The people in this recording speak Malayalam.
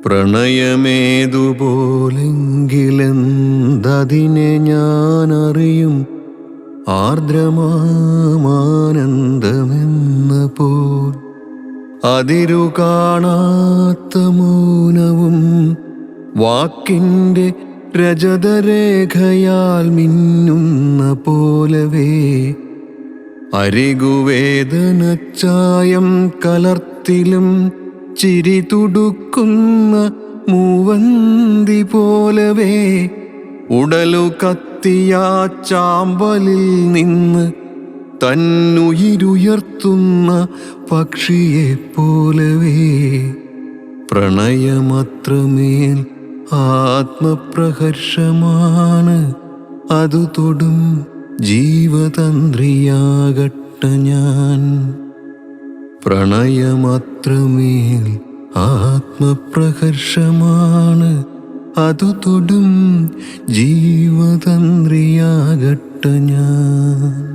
പ്രണയമേതുപോലെങ്കിലെന്തതിനെ ഞാനറിയും, ആർദ്രമാനന്ദമെന്ന പോൽ അതിരു കാണാത്ത മൗനവും വാക്കിൻ്റെ രജതരേഖയാൽ മിന്നുന്ന പോലവേ അരികുവേദനച്ചായം കലർത്തിലും ചിരി തുടുക്കുന്ന മൂവന്തി പോലവേ ഉടലു കത്തിയ ചാമ്പലിൽ നിന്ന് തന്നുயிருത്തുന്ന പക്ഷിയെപ്പോലവേ പ്രണയമത്രമേൽ ആത്മപ്രഹർഷമാണ്, അതു തൊടും ജീവതന്ത്രിയാകട്ടെ ഞാൻ. പ്രണയമത്രമേൽ ആത്മപ്രഹർഷമാണ്, അതു തൊടും ജീവതന്ത്രിയാകട്ടെ ഞാൻ.